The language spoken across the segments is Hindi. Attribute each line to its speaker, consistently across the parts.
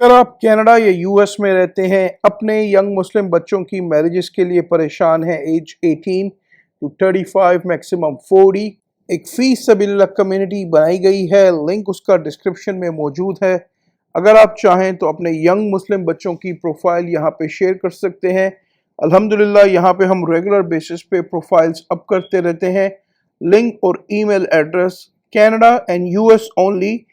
Speaker 1: अगर आप कनाडा या यूएस में रहते हैं, अपने यंग मुस्लिम बच्चों की मैरिजेस के लिए परेशान हैं, एज 18 टू 35 मैक्सिमम 40, एक फी सबीलिल्लाह कम्युनिटी बनाई गई है। लिंक उसका डिस्क्रिप्शन में मौजूद है। अगर आप चाहें तो अपने यंग मुस्लिम बच्चों की प्रोफाइल यहाँ पे शेयर कर सकते हैं। अल्हम्दुलिल्लाह यहाँ पे हम रेगुलर बेसिस पे प्रोफाइल्स अप करते रहते हैं। लिंक और email address Canada and US only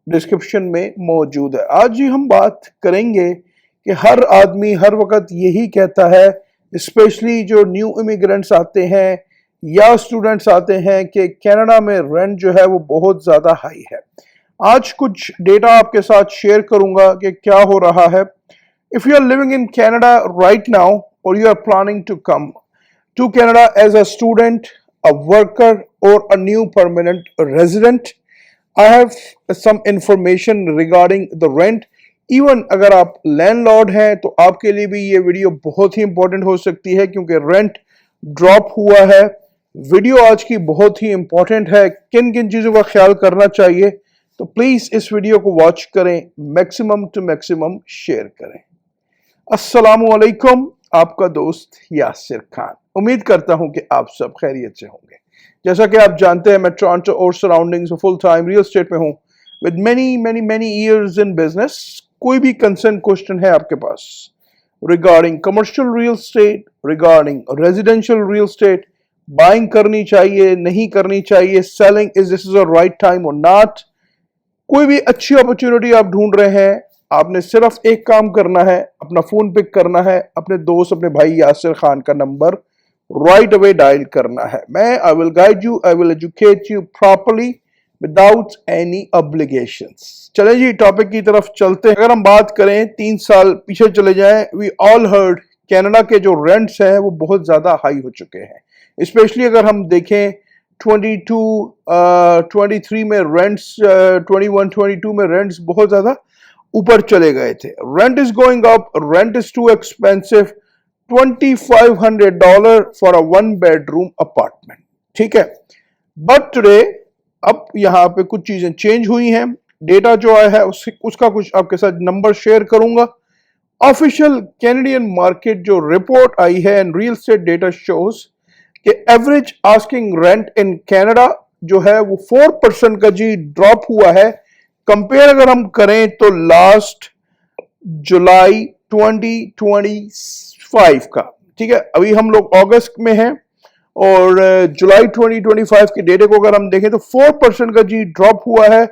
Speaker 1: description में मौजूद है। आज ही हम बात करेंगे कि हर आदमी हर वक्त यही कहता है, स्पेशली जो न्यू इमिग्रेंट्स आते हैं या स्टूडेंट्स आते हैं, कि कनाडा में रेंट जो है वो बहुत ज़्यादा हाई है। आज कुछ डेटा आपके साथ शेयर करूंगा कि क्या हो रहा है। If you are living in Canada right now और you are planning to come to Canada as a student, a worker, or a new permanent resident, I have some information regarding the rent. Even अगर आप लैंडलॉर्ड हैं तो आपके लिए भी ये वीडियो बहुत ही इंपॉर्टेंट हो सकती है, क्योंकि रेंट ड्रॉप हुआ है। वीडियो आज की बहुत ही इंपॉर्टेंट है, किन किन चीज़ों का ख्याल करना चाहिए, तो प्लीज़ इस वीडियो को वॉच करें, मैक्सिमम टू मैक्सिमम शेयर करें। अस्सलामुअलैकुम, आपका दोस्त यासिर खान। उम्मीद करता हूं कि आप सब खैरियत से होंगे। जैसा कि आप जानते हैं, मैं टोरंटो और सराउंडिंग्स में फुल टाइम रियल एस्टेट में हूं with many years in business. कोई भी कंसर्न क्वेश्चन है आपके पास regarding commercial real estate, regarding residential real estate, buying करनी चाहिए नहीं करनी चाहिए, selling, is this is a right time और नॉट, कोई भी अच्छी अपॉर्चुनिटी आप ढूंढ रहे हैं, आपने सिर्फ एक काम करना है, अपना फोन पिक करना है, अपने दोस्त अपने भाई यासिर खान का नंबर राइट अवे डायल करना है। I will guide you, I will educate you properly without any obligations. चले जी टॉपिक की तरफ चलते हैं। अगर हम बात करें 3 साल पीछे चले जाएं, वी ऑल हर्ड कनाडा के जो रेंट्स हैं वो बहुत ज्यादा हाई हो चुके हैं। स्पेशली अगर हम देखें 23 में रेंट्स, 21-22 में रेंट्स बहुत ज्यादा ऊपर चले गए थे। Rent is going up, rent is too expensive, $2,500 for a 1 bedroom apartment. ठीक है, बट टुडे अब यहाँ पे कुछ चीजें चेंज हुई हैं। डेटा जो आया है उसका कुछ आपके साथ नंबर शेयर करूंगा। ऑफिशियल कैनेडियन मार्केट जो रिपोर्ट आई है and real estate data shows कि average asking rent in Canada जो है वो 4% का जी ड्रॉप हुआ है। कंपेयर अगर हम करें तो लास्ट जुलाई 2025 का, ठीक है, अभी हम लोग अगस्त में हैं और जुलाई 2025 के डेटे को अगर हम देखें तो 4% का जी ड्रॉप हुआ है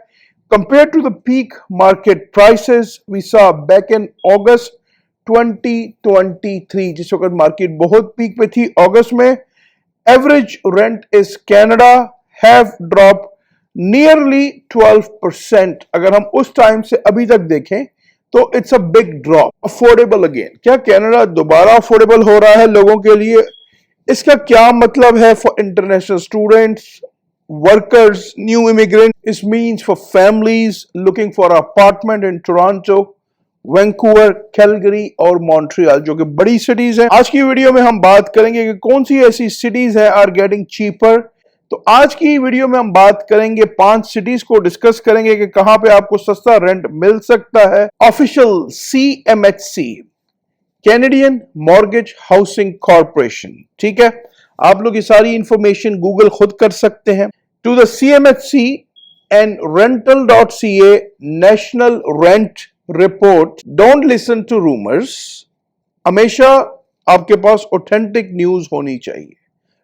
Speaker 1: compared to the peak market prices we saw back in August 2023, जिस वक्त मार्केट बहुत पीक पे थी। अगस्त में average rent is Canada have drop nearly 12%। अगर हम उस टाइम से अभी तक देखें तो it's a big drop. Affordable again, क्या कनाडा दोबारा अफोर्डेबल हो रहा है लोगों के लिए? इसका क्या मतलब है for international students, workers, new immigrant? It means for families looking for apartment in Toronto, Vancouver, Calgary और मॉन्ट्रियल, जो कि बड़ी सिटीज हैं। आज की वीडियो में हम बात करेंगे कि कौन सी ऐसी सिटीज है आर गेटिंग चीपर। तो आज की वीडियो में हम बात करेंगे 5 सिटीज को डिस्कस करेंगे कि कहां पे आपको सस्ता रेंट मिल सकता है। Official CMHC, Canadian mortgage housing corporation, ठीक है, आप लोग ये सारी इंफॉर्मेशन गूगल खुद कर सकते हैं। To the CMHC and rental.ca national rent report, don't listen to rumours. हमेशा आपके पास ऑथेंटिक न्यूज होनी चाहिए।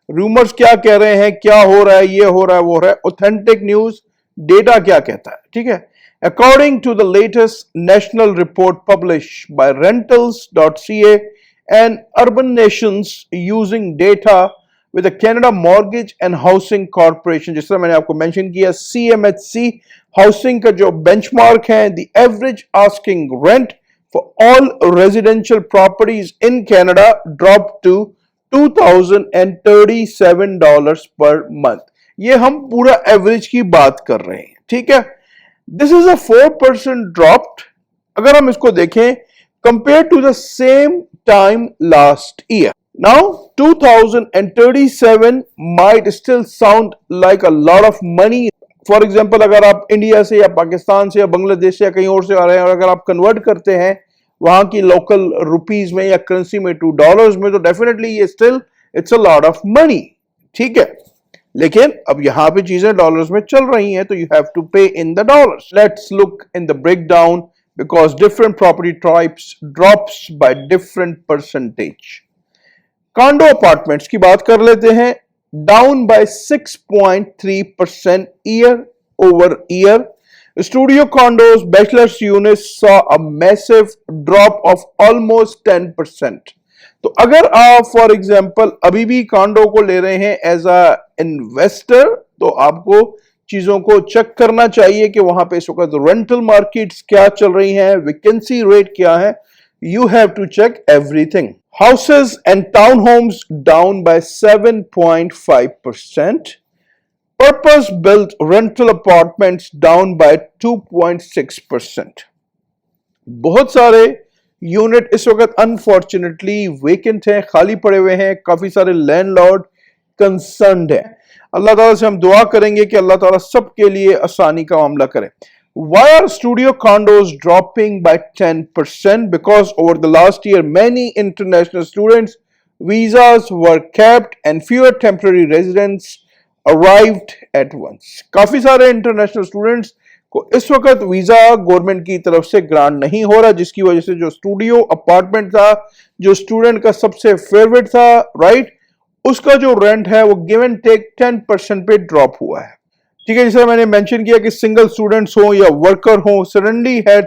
Speaker 1: रूमर्स क्या कह रहे हैं, क्या हो रहा है, ये हो रहा है, वो हो रहा है, ऑथेंटिक न्यूज, डेटा क्या कहता है, ठीक है। According to the latest national report published by rentals.ca and urban nations using data with the Canada mortgage and housing corporation, जिस तरह मैंने आपको मेंशन किया, CMHC हाउसिंग का जो बेंचमार्क है, the average asking rent for all residential properties in Canada drop to $2,037 per month. ये हम पूरा एवरेज की बात कर रहे हैं, ठीक है। दिस इज अ 4% ड्रॉप अगर हम इसको देखें compare to the same time last year. Now 2037 might still sound like a lot of money for example अगर आप इंडिया से या पाकिस्तान से या बांग्लादेश से या कहीं और से आ रहे हैं और अगर आप कन्वर्ट करते हैं वहां की लोकल रुपीज में या करेंसी में टू डॉलर्स में, तो डेफिनेटली ये still it's a lot of money, ठीक है। लेकिन अब यहां पे चीजें डॉलर्स में चल रही हैं तो you have to pay in the dollars. Let's look in the break down because different property types drops by different percentage. Condo apartments की बात कर लेते हैं, down by 6.3% year over year. Studio condos, bachelor's units saw a massive drop of almost 10%. तो अगर आप फॉर एग्जाम्पल अभी भी कॉन्डो को ले रहे हैं एज अ इन्वेस्टर तो आपको चीजों को चेक करना चाहिए कि वहां पे इस वक्त रेंटल मार्केट्स क्या चल रही हैं, वैकेंसी रेट क्या है। You have to check everything. Houses and town homes down by 7.5%. Purpose built rental apartments down by 2.6%. बहुत सारे यूनिट इस वक्त अनफॉर्चुनेटली वेकेंट हैं, खाली पड़े हुए हैं, काफी सारे लैंडलॉर्ड कंसर्न्ड हैं। अल्लाह ताला से हम दुआ करेंगे कि अल्लाह ताला सबके लिए आसानी का मामला करे। Why are studio condos dropping by 10%? Because over the last year many international students visas were capped and fewer temporary residents arrived at once. काफी सारे इंटरनेशनल स्टूडेंट्स को इस वक्त वीजा गवर्नमेंट की तरफ से ग्रांट नहीं हो रहा, जिसकी वजह से जो स्टूडियो अपार्टमेंट था, जो स्टूडेंट का सबसे फेवरेट था, राइट, उसका जो रेंट है वो गिव एंड टेक 10% पे ड्रॉप हुआ है, ठीक है। जैसे मैंने मेंशन किया कि सिंगल स्टूडेंट्स हो या वर्कर हो, suddenly had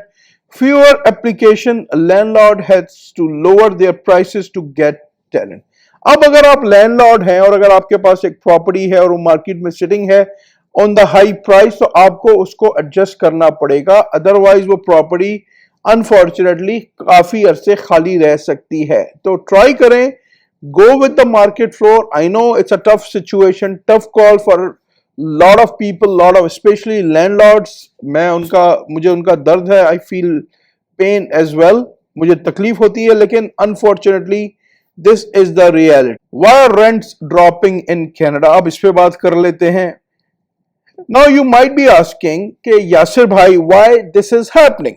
Speaker 1: fewer application, landlord has to lower their prices to get tenant. अब अगर आप लैंडलॉर्ड हैं और अगर आपके पास एक प्रॉपर्टी है और वो मार्केट में सिटिंग है ऑन द हाई प्राइस, तो आपको उसको एडजस्ट करना पड़ेगा, अदरवाइज वो प्रॉपर्टी अनफॉर्चुनेटली काफी अरसे खाली रह सकती है। तो ट्राई करें, go with the market floor. I know it's a tough situation, tough call for lot of people, lot of specially landlords. मुझे उनका दर्द है, I feel pain as well, मुझे तकलीफ होती है, लेकिन unfortunately this is the reality. Why are rents dropping in Canada? अब इस पे बात कर लेते हैं। Now you might be asking कि यासिर भाई, why this is happening?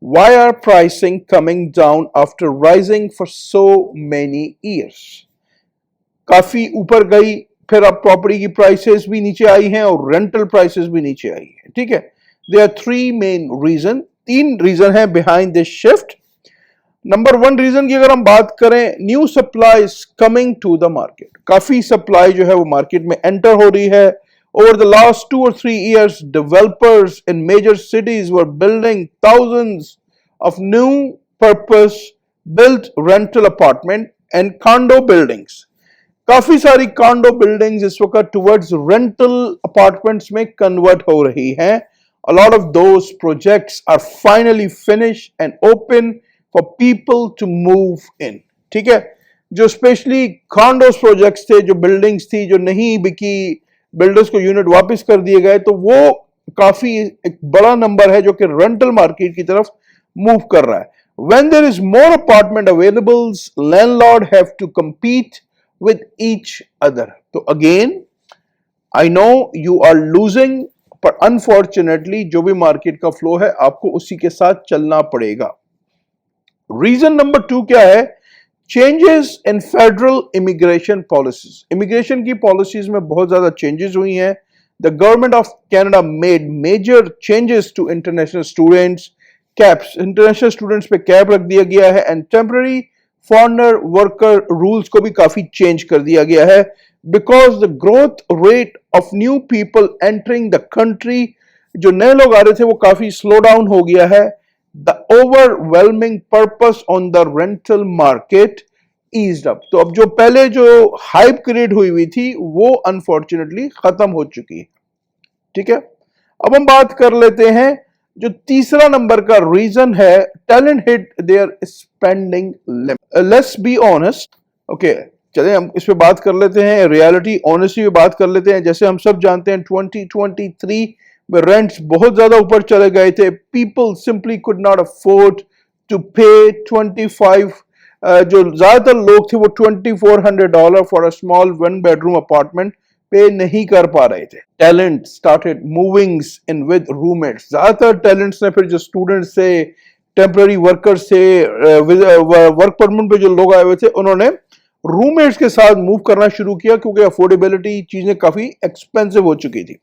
Speaker 1: Why are pricing coming down after rising for so many years? काफी ऊपर गई, फिर अब प्रॉपर्टी की प्राइसेस भी नीचे आई हैं और रेंटल प्राइसेस भी नीचे आई हैं, ठीक है। There are three main reason, तीन रीजन है behind this shift. Number one reason की अगर हम बात करें, new supply is coming to the market. काफी सप्लाई जो है वो मार्केट में एंटर हो रही है। Over the last 2 or 3 years, developers in major cities were building thousands of new purpose built rental apartment and condo buildings. काफी सारी कॉन्डो बिल्डिंग्स इस वक्त टुवर्ड्स रेंटल अपार्टमेंट्स में कन्वर्ट हो रही हैं। A lot of those projects are finally finished and open for people to move in, ठीक है। जो स्पेशली कॉन्डोस प्रोजेक्ट्स थे, जो बिल्डिंग्स थी जो नहीं बिकी, बिल्डर्स को यूनिट वापस कर दिए गए, तो वो काफी एक बड़ा नंबर है जो कि रेंटल मार्केट की तरफ मूव कर रहा है। When there is more apartment available, landlord have to compete with each other. तो again, I know you are losing, पर अनफॉर्चुनेटली जो भी मार्केट का फ्लो है आपको उसी के साथ चलना पड़ेगा। रीजन नंबर 2 क्या है? Changes in federal immigration policies. Immigration की पॉलिसीज में बहुत ज्यादा चेंजेस हुई हैं। The government of Canada made major changes to international students. Caps, international students पे कैप रख दिया गया है and temporary foreigner worker rules को भी काफी चेंज कर दिया गया है because the growth rate of new people entering the country, जो नए लोग आ रहे थे वो काफी स्लो डाउन हो गया है। The overwhelming purpose on the rental market eased up. तो अब जो पहले जो हाइप क्रिएट हुई थी वो अनफॉर्चुनेटली खत्म हो चुकी है, ठीक है। अब हम बात कर लेते हैं जो तीसरा नंबर का रीजन है, talent hit their spending limit. Let's be honest, okay, चलिए हम इस पे बात कर लेते हैं, रियलिटी ऑनेस्टी पे बात कर लेते हैं। जैसे हम सब जानते हैं 2023 में रेंट्स बहुत ज्यादा ऊपर चले गए थे। People simply could not afford to pay 25, जो ज्यादातर लोग थे वो $2400 for a small 1 bedroom apartment pay नहीं कर पा रहे थे। Talent started moving in with roommates. ज्यादातर टैलेंट्स ने फिर जो स्टूडेंट्स से, टेम्पररी वर्कर्स से, वर्क परमिट पे जो लोग आए हुए थे, उन्होंने रूममेट्स के साथ मूव करना शुरू किया क्योंकि अफोर्डेबिलिटी चीजें काफी एक्सपेंसिव हो चुकी थी।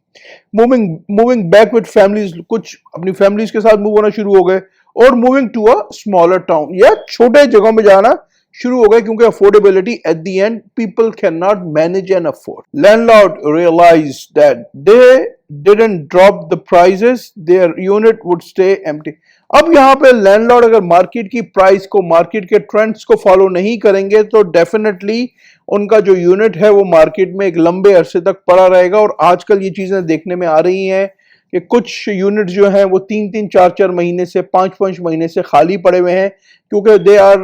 Speaker 1: मूविंग बैक विद फैमिलीज, कुछ अपनी फैमिलीज के साथ मूव होना शुरू हो गए, और moving to a smaller town, या छोटे जगहों में जाना शुरू हो गए क्योंकि affordability at the end people can not manage and afford. Landlord realize that they didn't drop the prices, their unit would stay empty. अब यहाँ पे लैंडलॉर्ड अगर मार्केट की प्राइस को, मार्केट के ट्रेंड्स को फॉलो नहीं करेंगे तो डेफिनेटली उनका जो यूनिट है वो मार्केट में एक लंबे अरसे तक पड़ा रहेगा। और आजकल ये चीजें देखने में आ रही हैं कि कुछ यूनिट जो हैं वो 3-3, 4-4 महीने से, 5-5 महीने से खाली पड़े हुए हैं क्योंकि they are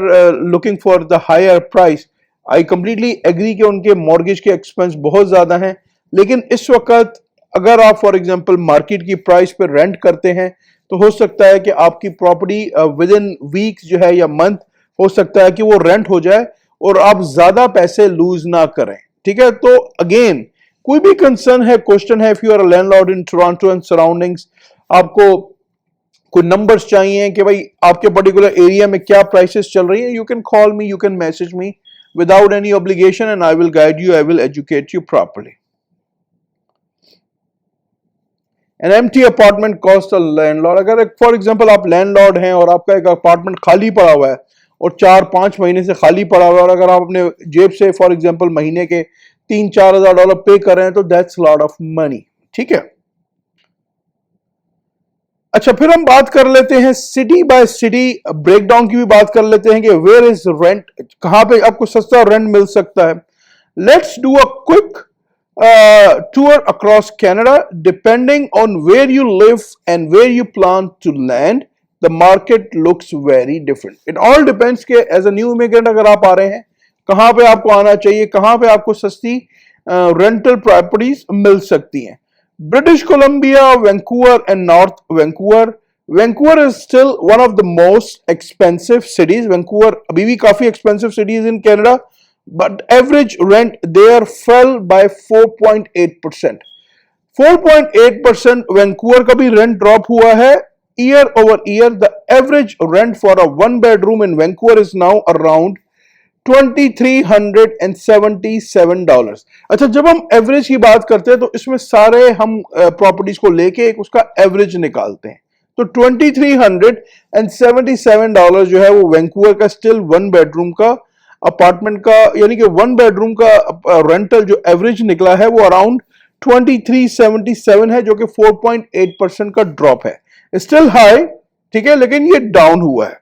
Speaker 1: looking for the higher price. I completely agree कि उनके मॉर्गेज के एक्सपेंस बहुत ज्यादा हैं, लेकिन इस वक्त अगर आप फॉर एग्जांपल मार्केट की प्राइस पर रेंट करते हैं तो हो सकता है कि आपकी प्रॉपर्टी विद इन वीक्स जो है या मंथ हो सकता है कि वो रेंट हो जाए और आप ज्यादा पैसे लूज ना करें। ठीक है, तो अगेन कोई भी कंसर्न है, क्वेश्चन है, if you are a landlord in Toronto and surroundings, आपको कोई नंबर्स चाहिए कि भाई आपके पर्टिकुलर एरिया में क्या प्राइसेस चल रही है, you can call me, you can message me without any obligation and I will guide you, I will educate you properly. An empty apartment cost a landlord, अगर फॉर एग्जांपल आप लैंडलॉर्ड हैं और आपका एक अपार्टमेंट खाली पड़ा हुआ है और 4-5 महीने से खाली पड़ा हुआ है, और अगर आप अपने जेब से फॉर एग्जांपल महीने के $3-4 पे कर रहे हैं तो दैट्स लॉट ऑफ मनी। ठीक है, अच्छा फिर हम बात कर लेते हैं सिटी बाय सिटी ब्रेकडाउन की भी बात कर लेते हैं कि वेयर इज रेंट, कहां पे आपको सस्ता रेंट मिल सकता है। Let's do a quick tour across Canada. Depending on where you live and where you plan to land, the market looks very different. It all depends कि as a new immigrant अगर आप आ रहे हैं कहाँ पे आपको आना चाहिए, कहाँ पे आपको सस्ती रेंटल प्रॉपर्टीज मिल सकती हैं। British Columbia, Vancouver and North Vancouver. Vancouver is still one of the most expensive cities. Vancouver अभी भी काफी expensive cities in Canada. But average rent there fell by 4.8%. 4.8% Vancouver का भी rent drop हुआ है year over year. The average rent for a one bedroom in Vancouver is now around $2,377. अच्छा, जब हम एवरेज की बात करते हैं तो इसमें सारे हम प्रॉपर्टीज को लेके एक उसका एवरेज निकालते हैं, तो $2,377 जो है वो वैंकूवर का स्टिल वन बेडरूम का अपार्टमेंट का, यानी कि वन बेडरूम का रेंटल जो एवरेज निकला है वो अराउंड 2377 है, जो कि 4.8% का ड्रॉप है। स्टिल हाई, ठीक है, लेकिन ये डाउन हुआ है।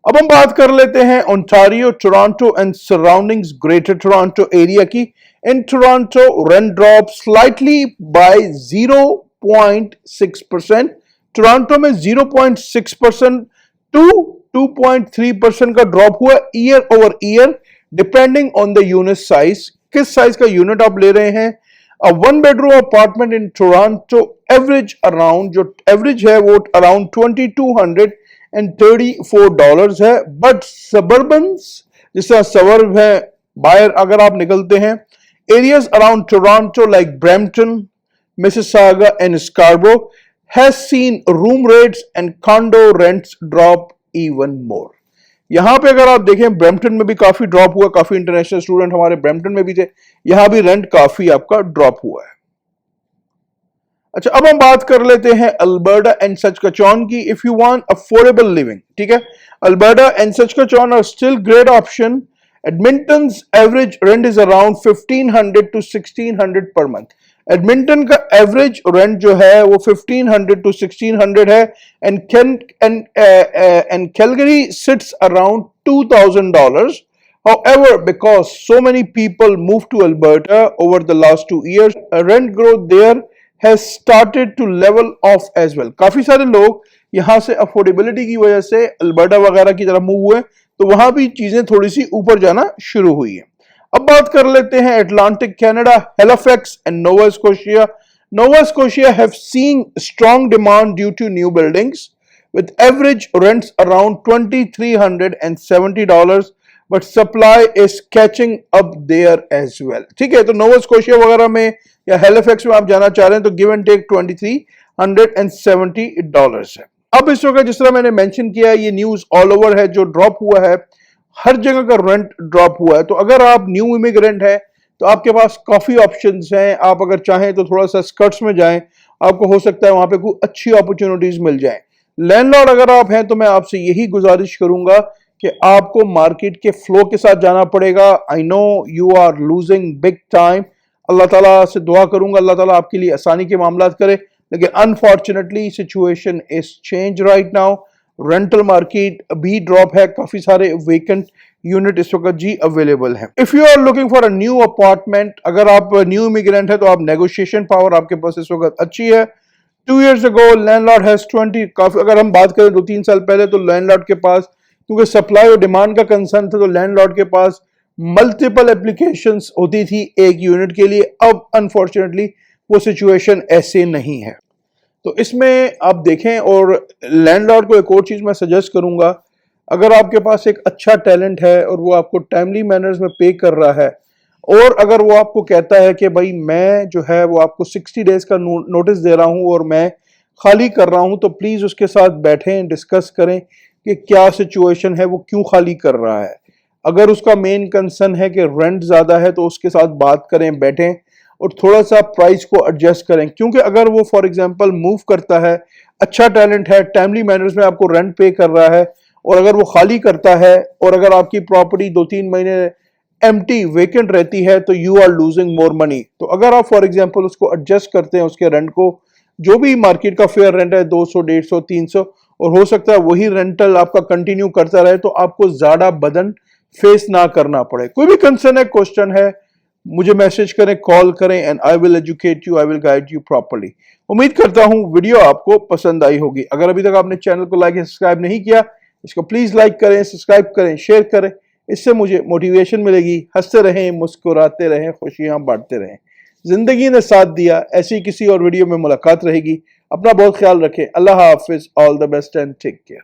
Speaker 1: अब हम बात कर लेते हैं Ontario, Toronto and surroundings, Greater Toronto area की। In Toronto rent drop slightly by 0.6%। Toronto में 0.6% टू 2.3% का ड्रॉप हुआ year over year, depending on the unit size. किस साइज का यूनिट आप ले रहे हैं। A one bedroom apartment in Toronto average around, जो एवरेज है वो अराउंड $2,234 है। बट सबर्बन्स, जिस तरह सबर्ब है, बाहर अगर आप निकलते हैं, areas around Toronto like Brampton, Mississauga and स्कार्बरो has seen room rates and condo rents drop even more. यहां पे अगर आप देखें ब्रैम्पटन में भी काफी ड्रॉप हुआ, काफी इंटरनेशनल स्टूडेंट हमारे ब्रैम्पटन में भी थे, यहां भी रेंट काफी आपका ड्रॉप हुआ है। अच्छा, अब हम बात कर लेते हैं अल्बर्टा एंड सस्कचुआन की। If you want affordable living, ठीक है, Alberta and Saskatchewan are still great option. Edmonton's average rent is around 1500 to 1600 per month. Edmonton का एवरेज रेंट जो है वो 1500 to 1600 है, and Calgary sits around $2000. However, because so many people moved to Alberta over the last 2 years, rent growth there has started to level off as well. काफी सारे लोग यहां से अफोर्डेबिलिटी की वजह से अल्बर्टा वगैरह की तरफ मूव हुए, तो वहां भी चीजें थोड़ी सी ऊपर जाना शुरू हुई है। अब बात कर लेते हैं Atlantic Canada, Halifax and Nova Scotia. Nova Scotia have seen strong demand due to new buildings with average rents around $2,370, but supply is catching up there as well. ठीक है, तो नोवा स्कोशिया वगैरह में या हैलिफैक्स में आप जाना चाह रहे हैं तो गिव एंड टेक $2370 है। अब इस वक्त जिस तरह मैंने मेंशन किया है, ये न्यूज ऑल ओवर है, जो ड्रॉप हुआ है हर जगह का रेंट ड्रॉप हुआ है। तो अगर आप न्यू इमिग्रेंट हैं तो आपके पास काफी ऑप्शंस हैं। आप अगर चाहें तो थोड़ा सा स्कर्ट्स में जाएं, आपको हो सकता है वहां पे कोई अच्छी अपॉर्चुनिटीज मिल जाएं। लैंडलॉर्ड अगर आप हैं तो मैं आपसे यही गुजारिश करूंगा कि आपको मार्केट के फ्लो के साथ जाना पड़ेगा। I know you are losing big time. Allah ताला से दुआ करूंगा अल्लाह ताला आपके लिए आसानी के मामला करे, लेकिन unfortunately situation is change right now. Rental market भी ड्रॉप है, काफी सारे वेकेंट यूनिट इस वक्त जी अवेलेबल है। If you are looking for a new apartment, अगर आप न्यू इमिग्रेंट है तो आप नेगोशिएशन पावर आपके पास इस वक्त अच्छी है। 2 years ago लैंडलॉर्ड हैज 20 काफी, अगर हम बात करें 2-3 साल पहले, तो लैंडलॉर्ड के पास क्योंकि सप्लाई और डिमांड का कंसर्न था तो लैंडलॉर्ड के पास मल्टीपल एप्लीकेशंस होती थी एक यूनिट के लिए। अब अनफॉर्चुनेटली वो सिचुएशन ऐसे नहीं है। तो इसमें आप देखें, और लैंडलॉर्ड को एक और चीज मैं सजेस्ट करूंगा, अगर आपके पास एक अच्छा टैलेंट है और वो आपको टाइमली मैनर्स में पे कर रहा है, और अगर वो आपको कहता है कि भाई मैं जो है वो आपको 60 डेज का नोटिस दे रहा हूं और मैं खाली कर रहा हूं, तो प्लीज उसके साथ बैठें, डिस्कस करें कि क्या सिचुएशन है, वो क्यों खाली कर रहा है। अगर उसका मेन कंसर्न है कि रेंट ज्यादा है तो उसके साथ बात करें, बैठें और थोड़ा सा प्राइस को एडजस्ट करें। क्योंकि अगर वो फॉर एग्जांपल मूव करता है, अच्छा टैलेंट है, टाइमली मैनर्स में आपको रेंट पे कर रहा है, और अगर वो खाली करता है और अगर आपकी प्रॉपर्टी 2-3 महीने एम्प्टी वेकेंट रहती है तो you are losing more money. तो अगर आप फॉर एग्जांपल उसको एडजस्ट करते हैं, उसके रेंट को, जो भी मार्केट का फेयर रेंट है 200, 150, 300, और हो सकता है वही रेंटल आपका कंटिन्यू करता रहे, तो आपको ज्यादा बदन फेस ना करना पड़े। कोई भी कंसर्न है, क्वेश्चन है, मुझे मैसेज करें, कॉल करें, and I will educate you, I will guide you properly. उम्मीद करता हूं वीडियो आपको पसंद आई होगी। अगर अभी तक आपने चैनल को लाइक या सब्सक्राइब नहीं किया, इसको प्लीज लाइक करें, सब्सक्राइब करें, शेयर करें, इससे मुझे मोटिवेशन मिलेगी। हंसते रहें, मुस्कुराते रहें, खुशियां बांटते रहें। जिंदगी ने साथ दिया, ऐसी किसी और वीडियो में मुलाकात रहेगी। अपना बहुत ख्याल रखें। अल्लाह हाफिज, all the best and take care.